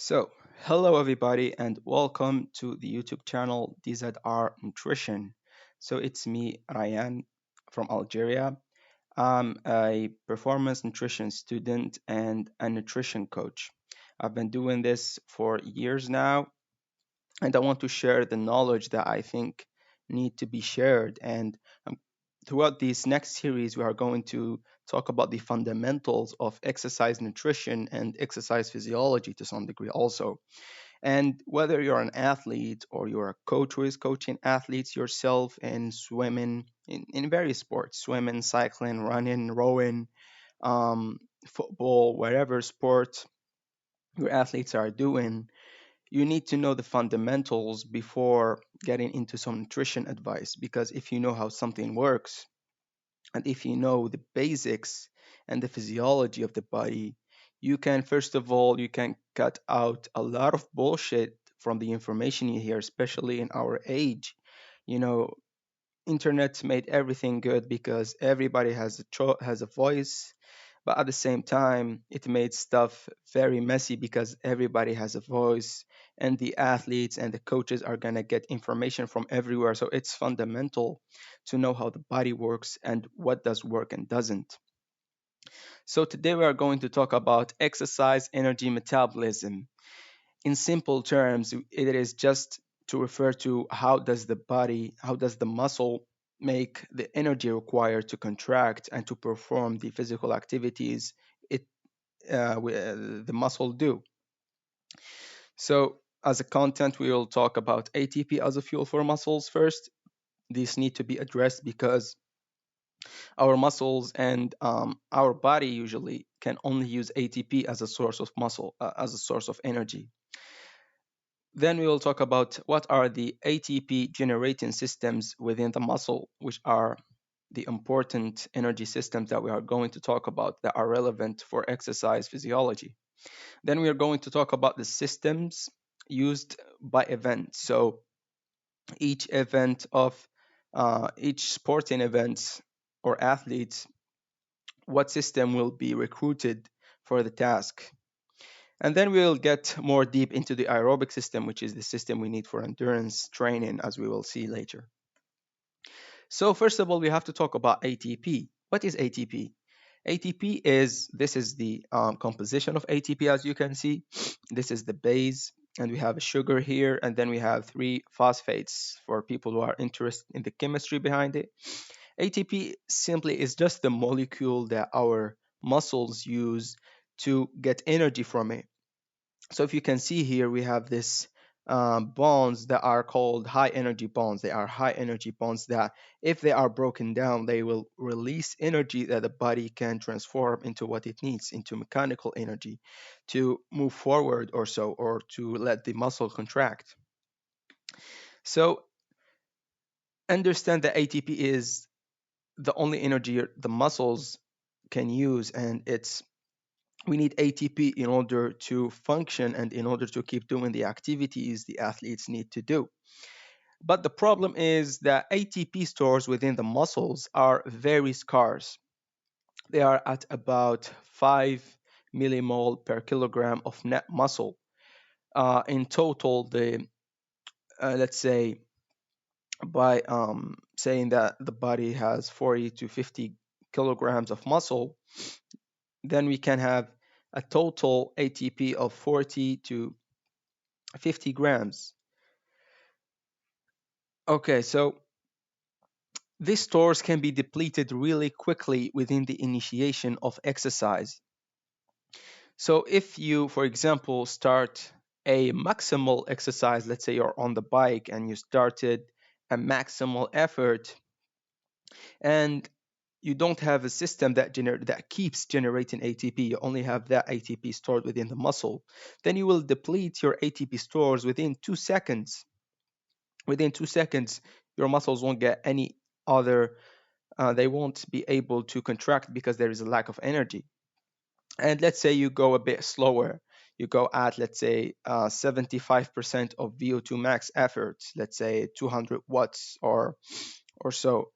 So, hello everybody, and welcome to the YouTube channel DZR Nutrition. So, it's me, Ryan, from Algeria. I'm a performance nutrition student and a nutrition coach. I've been doing this for years now, and I want to share the knowledge that I think need to be shared. And throughout this next series, we are going to talk about the fundamentals of exercise nutrition and exercise physiology to some degree also. And whether you're an athlete or you're a coach who is coaching athletes yourself in swimming, in various sports, swimming, cycling, running, rowing, football, whatever sport your athletes are doing, you need to know the fundamentals before getting into some nutrition advice. Because if you know how something works, and if you know the basics and the physiology of the body, you can, first of all, you can cut out a lot of bullshit from the information you hear, especially in our age. You know, internet made everything good because everybody has a voice, but at the same time, it made stuff very messy because everybody has a voice, and the athletes and the coaches are going to get information from everywhere. So it's fundamental to know how the body works and what does work and doesn't. So today we are going to talk about exercise energy metabolism. In simple terms, it is just to refer to how does the muscle make the energy required to contract and to perform the physical activities it the muscle do. So, as a content, we will talk about ATP as a fuel for muscles first. These need to be addressed because our muscles and our body usually can only use ATP as a source of as a source of energy. Then we will talk about what are the ATP generating systems within the muscle, which are the important energy systems that we are going to talk about that are relevant for exercise physiology. Then we are going to talk about the systems used by event. So each event of each sporting event or athlete, what system will be recruited for the task. And then we'll get more deep into the aerobic system, which is the system we need for endurance training, as we will see later. So first of all, we have to talk about ATP. What is ATP? ATP is this is the composition of ATP, as you can see. This is the base, and we have a sugar here, and then we have three phosphates for people who are interested in the chemistry behind it. ATP simply is just the molecule that our muscles use to get energy from it. So if you can see here, we have this bonds that are called high energy bonds. They are high energy bonds that, if they are broken down, they will release energy that the body can transform into what it needs, into mechanical energy to move forward or so, or to let the muscle contract. So understand that ATP is the only energy the muscles can use, and we need ATP in order to function and in order to keep doing the activities the athletes need to do. But the problem is that ATP stores within the muscles are very scarce. They are at about 5 millimole per kilogram of net muscle. In total, let's say by saying that the body has 40 to 50 kilograms of muscle, then we can have a total ATP of 40 to 50 grams. Okay, so these stores can be depleted really quickly within the initiation of exercise. So if you, for example, start a maximal exercise, let's say you're on the bike and you started a maximal effort, and you don't have a system that keeps generating ATP, you only have that ATP stored within the muscle, then you will deplete your ATP stores within 2 seconds. Within 2 seconds, your muscles won't get any other, they won't be able to contract because there is a lack of energy. And let's say you go a bit slower, you go at, let's say, 75% of VO2 max effort, let's say 200 watts or so,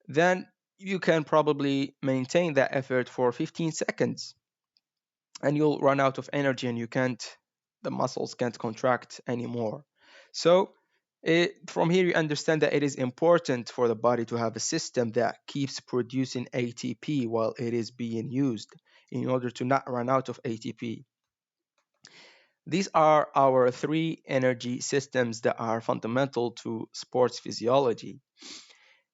then you can probably maintain that effort for 15 seconds, and you'll run out of energy and you can't the muscles can't contract anymore. So from here, you understand that it is important for the body to have a system that keeps producing ATP while it is being used in order to not run out of ATP. These are our three energy systems that are fundamental to sports physiology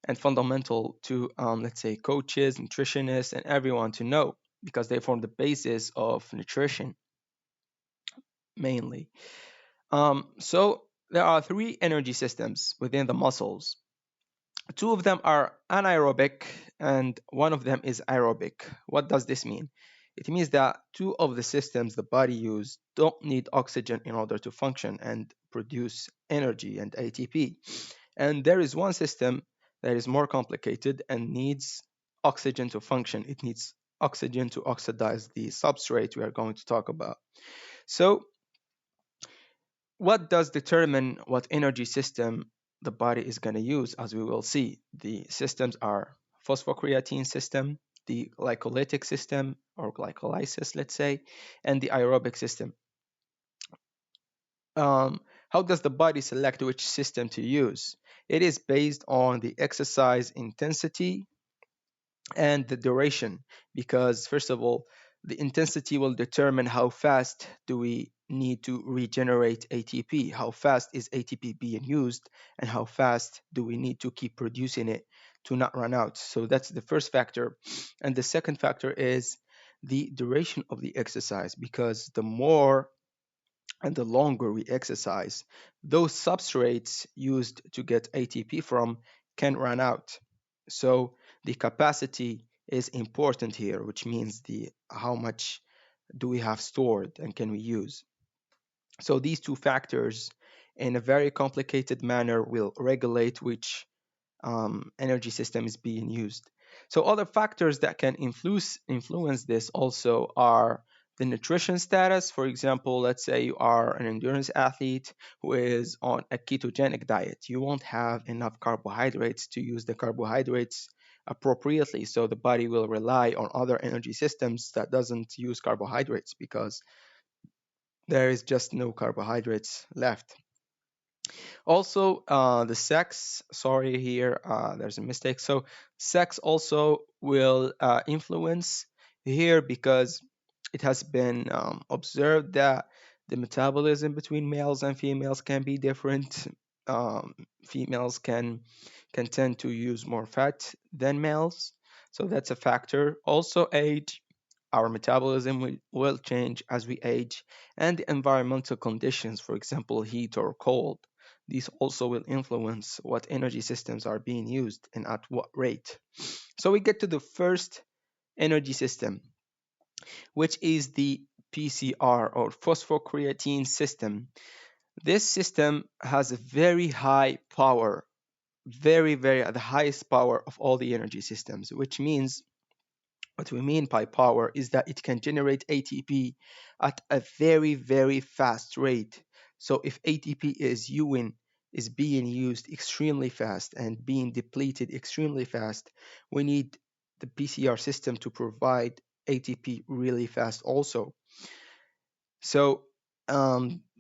and fundamental to, let's say, coaches, nutritionists, and everyone to know because they form the basis of nutrition mainly. So there are three energy systems within the muscles. Two of them are anaerobic and one of them is aerobic. What does this mean? It means that two of the systems the body uses don't need oxygen in order to function and produce energy and ATP. And there is one system that is more complicated and needs oxygen to function. It needs oxygen to oxidize the substrate we are going to talk about. So what does determine what energy system the body is going to use? As we will see, the systems are phosphocreatine system, the glycolytic system or glycolysis, let's say, and the aerobic system. How does the body select which system to use? It is based on the exercise intensity and the duration, because first of all, the intensity will determine how fast do we need to regenerate ATP, how fast is ATP being used, and how fast do we need to keep producing it to not run out. So that's the first factor. And the second factor is the duration of the exercise, because the more and the longer we exercise, those substrates used to get ATP from can run out. So the capacity is important here, which means the how much do we have stored and can we use. So these two factors in a very complicated manner will regulate which energy system is being used. So other factors that can influence this also are the nutrition status. For example, let's say you are an endurance athlete who is on a ketogenic diet. You won't have enough carbohydrates to use the carbohydrates appropriately. So the body will rely on other energy systems that doesn't use carbohydrates because there is just no carbohydrates left. Also, the sex, sorry here, there's a mistake. So sex also will influence here because it has been observed that the metabolism between males and females can be different. Females can tend to use more fat than males, so that's a factor. Also, age, our metabolism will change as we age, and the environmental conditions, for example, heat or cold. These also will influence what energy systems are being used and at what rate. So we get to the first energy system, which is the PCR or phosphocreatine system. This system has a very high power, very the highest power of all the energy systems, which means what we mean by power is that it can generate ATP at a very fast rate. So if ATP is being used extremely fast and being depleted extremely fast, we need the PCR system to provide ATP really fast also. So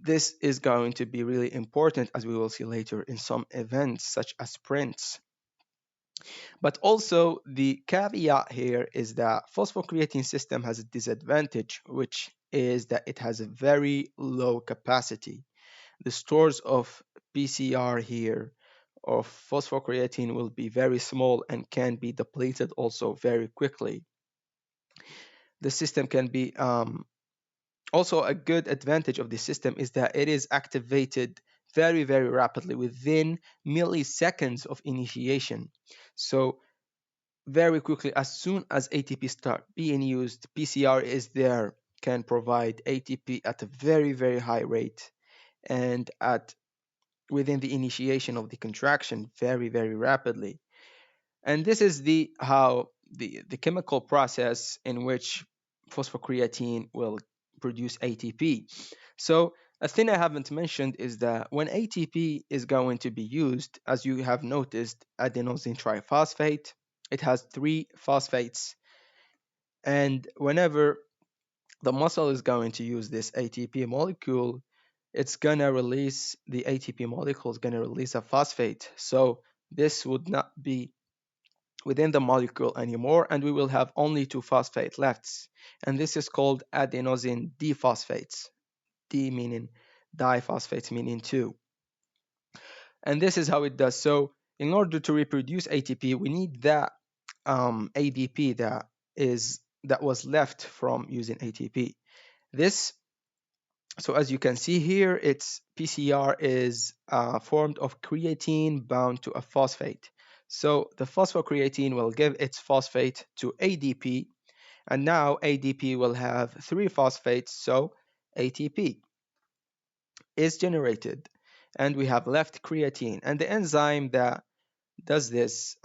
this is going to be really important, as we will see later, in some events such as sprints. But also the caveat here is that phosphocreatine system has a disadvantage, which is that it has a very low capacity. The stores of PCR here of phosphocreatine will be very small and can be depleted also very quickly. The system can be also a good advantage of the system is that it is activated very rapidly within milliseconds of initiation. So very quickly, as soon as ATP start being used, PCR is there, can provide ATP at a very high rate and at within the initiation of the contraction very rapidly. And this is the how the chemical process in which phosphocreatine will produce ATP. So a thing I haven't mentioned is that when ATP is going to be used, as you have noticed, adenosine triphosphate, it has three phosphates, and whenever the muscle is going to use this ATP molecule. It's gonna release the ATP molecule is gonna release a phosphate. So this would not be within the molecule anymore, and we will have only two phosphate left. And this is called adenosine diphosphates. D meaning diphosphate meaning two. And this is how it does. So in order to reproduce ATP, we need that ADP that was left from using ATP. This, so as you can see here, its PCR is formed of creatine bound to a phosphate. So the phosphocreatine will give its phosphate to ADP, and now ADP will have three phosphates, so ATP is generated, and we have left creatine. And the enzyme that does this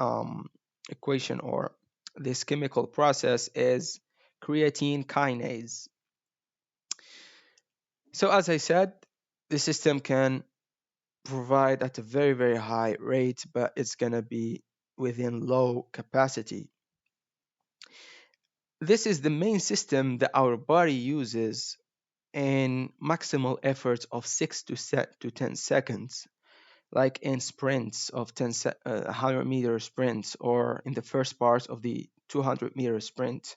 equation or this chemical process is creatine kinase. So as I said, the system can provide at a very, very high rate, but it's going to be within low capacity. This is the main system that our body uses in maximal efforts of 6 to 10 seconds, like in sprints of 100-meter sprints, or in the first part of the 200-meter sprint,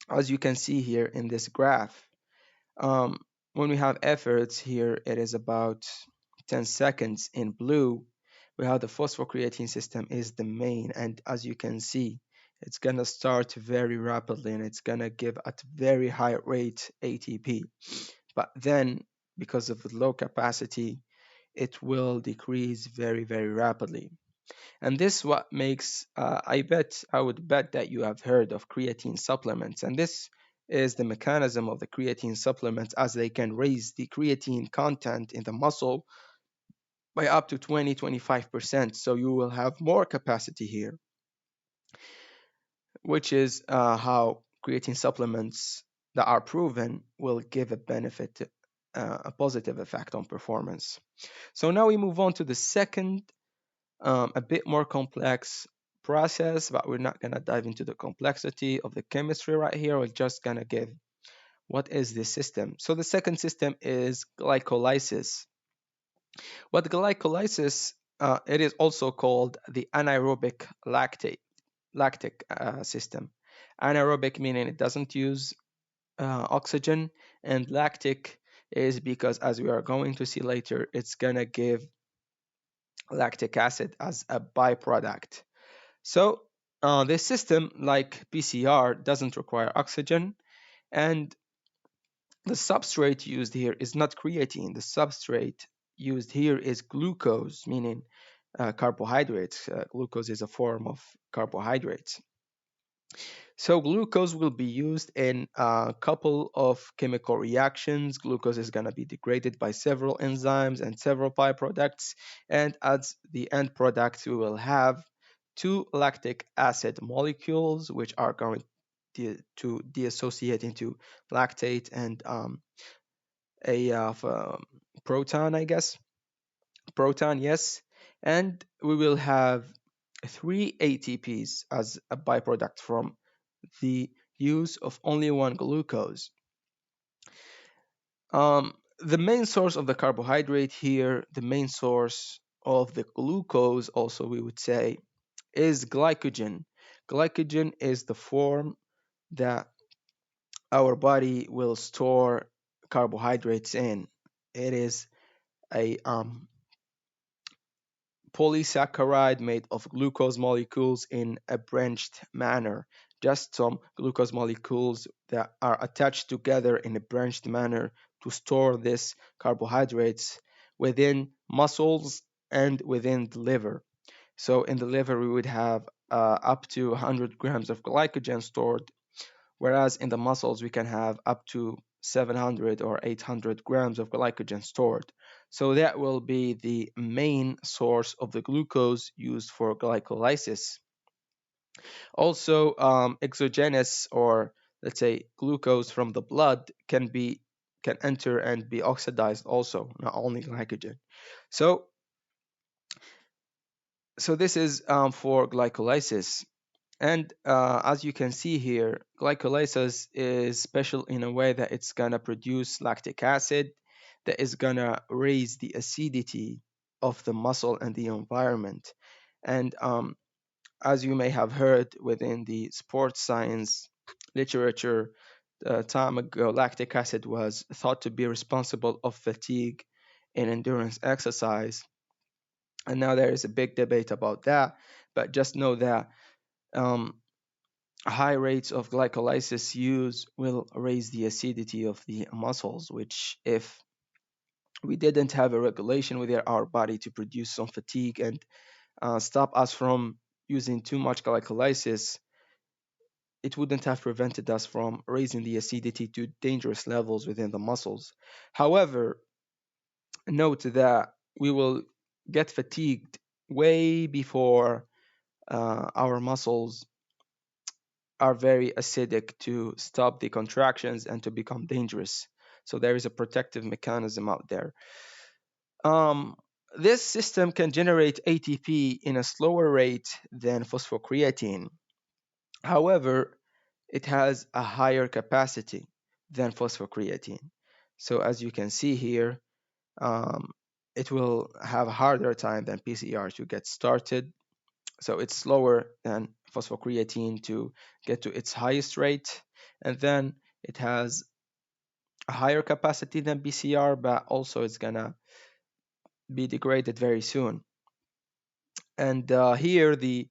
as you can see here in this graph. Um, when we have efforts here, it is about 10 seconds in blue. We have the phosphocreatine system is the main, and as you can see, it's gonna start very rapidly and it's gonna give at very high rate ATP. But then, because of the low capacity, it will decrease very, very rapidly. And this what makes, I would bet that you have heard of creatine supplements. And this is the mechanism of the creatine supplements, as they can raise the creatine content in the muscle by up to 20-25%. So you will have more capacity here, which is how creatine supplements that are proven will give a benefit, a positive effect on performance. So now we move on to the second, a bit more complex process, but we're not going to dive into the complexity of the chemistry right here. We're just going to give what is this system. So the second system is glycolysis. What glycolysis, it is also called the anaerobic lactic system. Anaerobic meaning it doesn't use oxygen, and lactic is because, as we are going to see later, it's going to give lactic acid as a byproduct. So this system, like PCR, doesn't require oxygen, and the substrate used here is not creatine. The substrate used here is glucose, meaning carbohydrates. Glucose is a form of carbohydrates. So glucose will be used in a couple of chemical reactions. Glucose is going to be degraded by several enzymes and several byproducts. And as the end product, we will have two lactic acid molecules, which are going to deassociate into lactate and a proton, I guess. Proton, yes. And we will have three ATPs as a byproduct from the use of only one glucose. The main source of the carbohydrate here, the main source of the glucose, also we would say, is glycogen. Glycogen is the form that our body will store carbohydrates in. It is a polysaccharide made of glucose molecules in a branched manner. Just some glucose molecules that are attached together in a branched manner to store these carbohydrates within muscles and within the liver. So in the liver, we would have up to 100 grams of glycogen stored, whereas in the muscles, we can have up to 700 or 800 grams of glycogen stored. So that will be the main source of the glucose used for glycolysis. Also, exogenous, or let's say glucose from the blood, can enter and be oxidized also, not only glycogen. So this is for glycolysis. And as you can see here, glycolysis is special in a way that it's gonna produce lactic acid that is gonna raise the acidity of the muscle and the environment. And as you may have heard within the sports science literature, time ago, lactic acid was thought to be responsible of fatigue in endurance exercise. And now there is a big debate about that. But just know that um, high rates of glycolysis use will raise the acidity of the muscles, which if we didn't have a regulation within our body to produce some fatigue and stop us from using too much glycolysis, it wouldn't have prevented us from raising the acidity to dangerous levels within the muscles. However, note that we will get fatigued way before our muscles are very acidic to stop the contractions and to become dangerous. So there is a protective mechanism out there. Um, this system can generate ATP in a slower rate than phosphocreatine. However, it has a higher capacity than phosphocreatine. So as you can see here, um, it will have a harder time than PCR to get started. So it's slower than phosphocreatine to get to its highest rate. And then it has a higher capacity than PCR, but also it's gonna be degraded very soon. And here the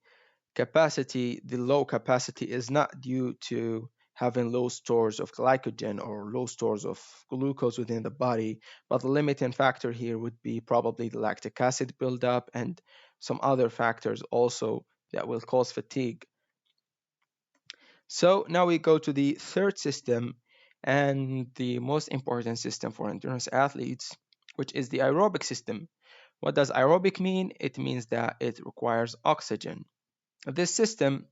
low capacity is not due to having low stores of glycogen or low stores of glucose within the body, but the limiting factor here would be probably the lactic acid buildup and some other factors also that will cause fatigue. So now we go to the third system and the most important system for endurance athletes, which is the aerobic system. What does aerobic mean? It means that it requires oxygen. This system,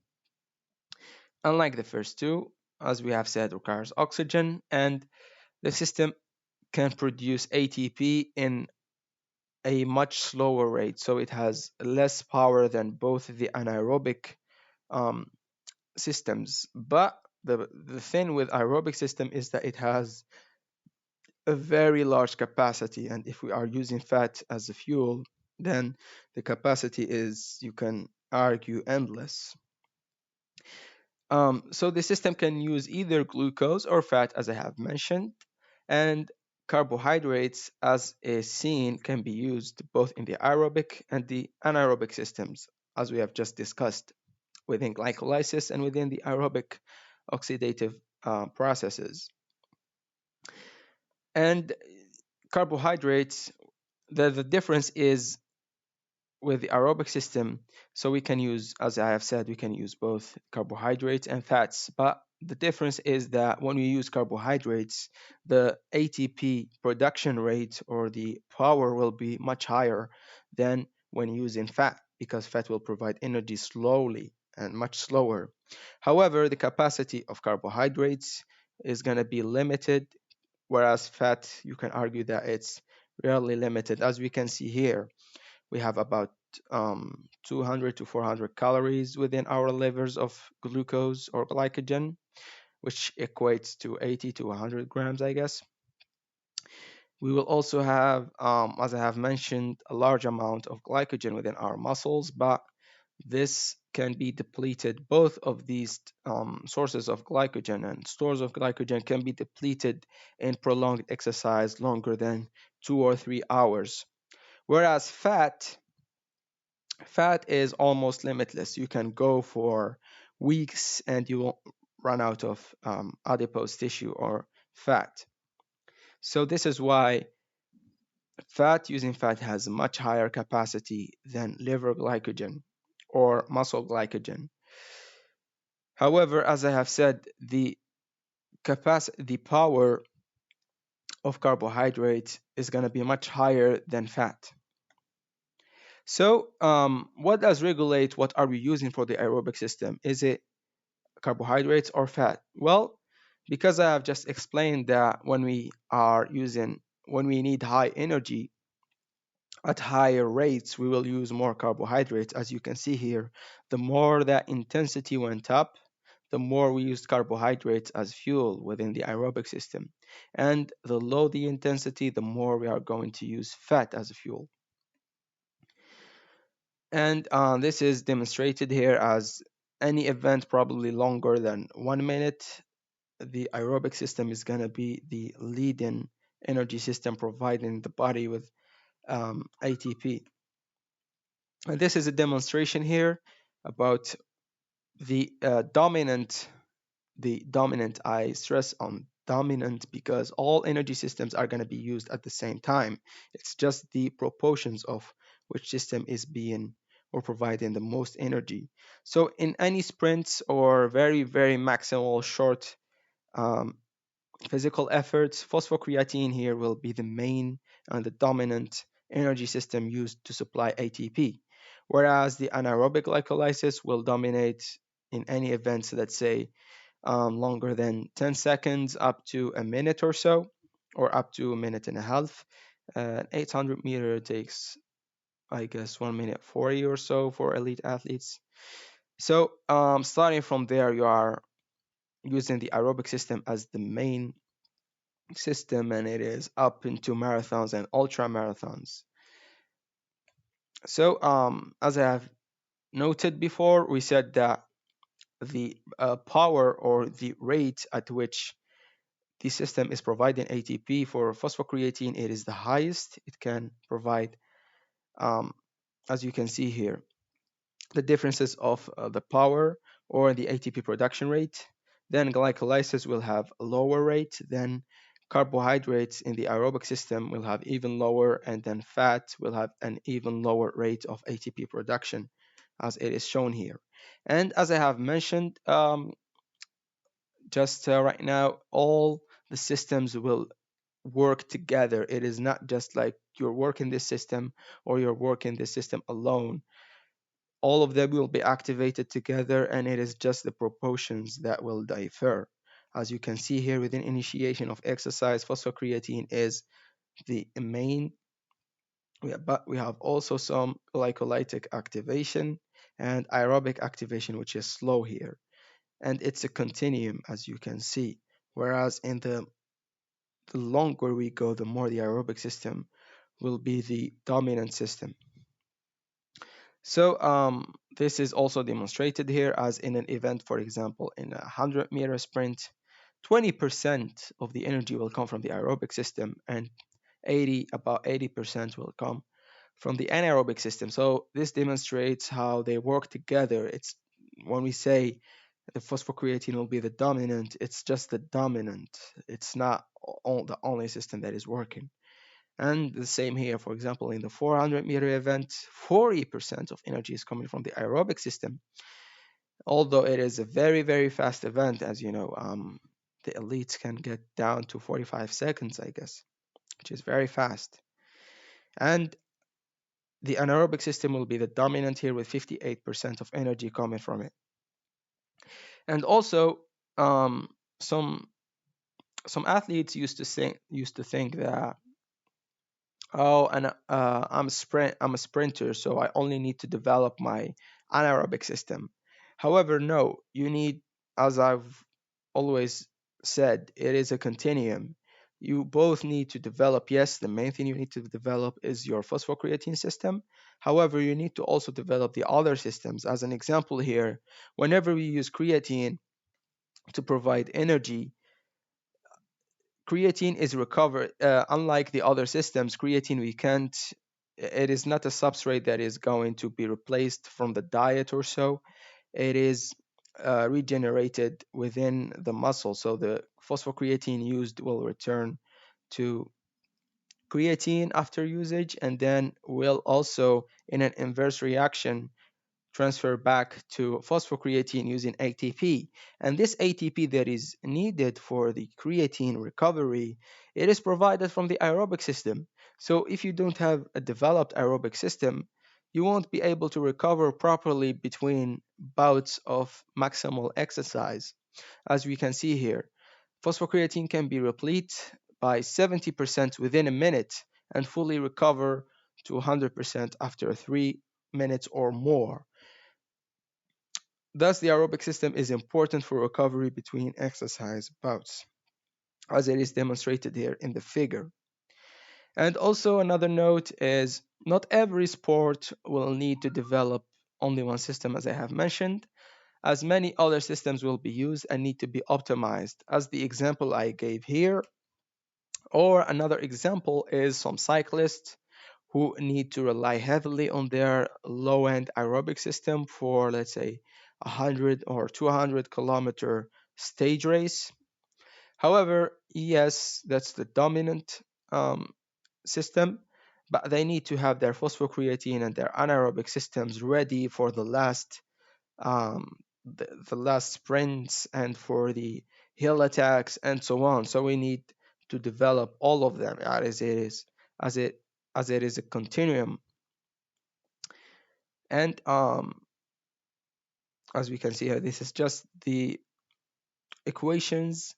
unlike the first two, as we have said, requires oxygen, and the system can produce ATP in a much slower rate. So it has less power than both the anaerobic um, systems. But the thing with aerobic system is that it has a very large capacity, and if we are using fat as a fuel, then the capacity is, you can argue, endless. So the system can use either glucose or fat, as I have mentioned, and carbohydrates, as is seen, can be used both in the aerobic and the anaerobic systems, as we have just discussed, within glycolysis and within the aerobic oxidative processes. And carbohydrates, the difference is with the aerobic system, so we can use, as I have said, we can use both carbohydrates and fats. But the difference is that when we use carbohydrates, the ATP production rate or the power will be much higher than when using fat, because fat will provide energy slowly and much slower. However, the capacity of carbohydrates is going to be limited, whereas fat, you can argue that it's rarely limited. As we can see here, we have about 200 to 400 calories within our livers of glucose or glycogen, which equates to 80 to 100 grams, I guess. We will also have, as I have mentioned, a large amount of glycogen within our muscles, but this can be depleted. Both of these sources of glycogen and stores of glycogen can be depleted in prolonged exercise longer than 2 or 3 hours. Whereas fat is almost limitless. You can go for weeks and you won't run out of adipose tissue or fat. So this is why using fat has a much higher capacity than liver glycogen or muscle glycogen. However, as I have said, the power of carbohydrates is going to be much higher than fat. So, what does regulate what are we using for the aerobic system? Is it carbohydrates or fat? Well, because I have just explained that when we need high energy, at higher rates, we will use more carbohydrates. As you can see here, the more that intensity went up, the more we used carbohydrates as fuel within the aerobic system. And the low the intensity, the more we are going to use fat as a fuel. And this is demonstrated here as any event probably longer than 1 minute, the aerobic system is going to be the leading energy system providing the body with ATP. And this is a demonstration here about the dominant. I stress on dominant because all energy systems are going to be used at the same time. It's just the proportions of which system is being or providing the most energy. So in any sprints or very, very maximal short um, physical efforts, phosphocreatine here will be the main and the dominant energy system used to supply ATP, whereas the anaerobic glycolysis will dominate in any events, let's say longer than 10 seconds up to a minute or so, or up to a minute and a half. 800 meter takes, I guess, 1 minute 40 or so for elite athletes. So starting from there, you are using the aerobic system as the main system, and it is up into marathons and ultra marathons. So as I have noted before, we said that the power or the rate at which the system is providing ATP for phosphocreatine, it is the highest it can provide, um, as you can see here. The differences of the power or the ATP production rate. Then glycolysis will have a lower rate. Then carbohydrates in the aerobic system will have even lower, and then fat will have an even lower rate of ATP production, as it is shown here. And as I have mentioned, just right now, all the systems will work together. It is not just like you're working this system or you're working this system alone. All of them will be activated together, and it is just the proportions that will differ. As you can see here, within initiation of exercise, phosphocreatine is the main, but we have also some glycolytic activation and aerobic activation, which is slow here. And it's a continuum, as you can see. Whereas in the longer we go, the more the aerobic system will be the dominant system. So this is also demonstrated here as in an event, for example, in a 100-meter sprint, 20% of the energy will come from the aerobic system, and about 80% will come from the anaerobic system. So this demonstrates how they work together. It's when we say the phosphocreatine will be the dominant, it's just the dominant. It's not the only system that is working. And the same here, for example, in the 400-meter event, 40% of energy is coming from the aerobic system. Although it is a very, very fast event, as you know, the elites can get down to 45 seconds, I guess, which is very fast. And the anaerobic system will be the dominant here with 58% of energy coming from it. And also, um, some some athletes used to think that, oh, and I'm a sprinter, so I only need to develop my anaerobic system. However, no, you need, as I've always said, it is a continuum. You both need to develop. Yes, the main thing you need to develop is your phosphocreatine system. However, you need to also develop the other systems. As an example here, whenever we use creatine to provide energy, creatine is recovered. Unlike the other systems, creatine we can't. It is not a substrate that is going to be replaced from the diet or so. It is regenerated within the muscle. So the phosphocreatine used will return to creatine after usage, and then will also, in an inverse reaction, transfer back to phosphocreatine using ATP. And this ATP that is needed for the creatine recovery, it is provided from the aerobic system. So if you don't have a developed aerobic system, you won't be able to recover properly between bouts of maximal exercise. As we can see here, phosphocreatine can be replete by 70% within a minute and fully recover to 100% after 3 minutes or more. Thus, the aerobic system is important for recovery between exercise bouts, as it is demonstrated here in the figure. And also, another note is not every sport will need to develop only one system, as I have mentioned, as many other systems will be used and need to be optimized, as the example I gave here. Or another example is some cyclists who need to rely heavily on their low end aerobic system for, let's say, 100 or 200-kilometer stage race. However, yes, that's the dominant um, system, but they need to have their phosphocreatine and their anaerobic systems ready for um, the last sprints and for the hill attacks and so on. So we need to develop all of them as it as it is a continuum. And as we can see here, this is just the equations,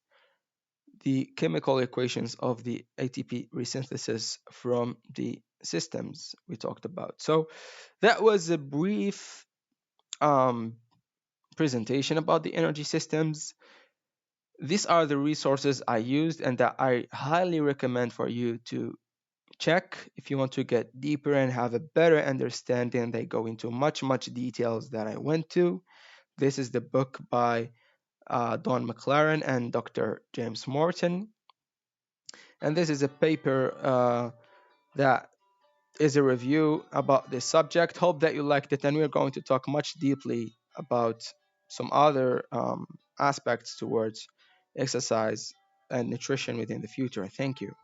the chemical equations of the ATP resynthesis from the systems we talked about. So that was a brief um, presentation about the energy systems. These are the resources I used and that I highly recommend for you to check if you want to get deeper and have a better understanding. They go into much details that I went to. This is the book by Don McLaren and Dr. James Morton. And this is a paper that is a review about this subject. Hope that you liked it, and we're going to talk much deeply about some other aspects towards exercise and nutrition within the future. Thank you.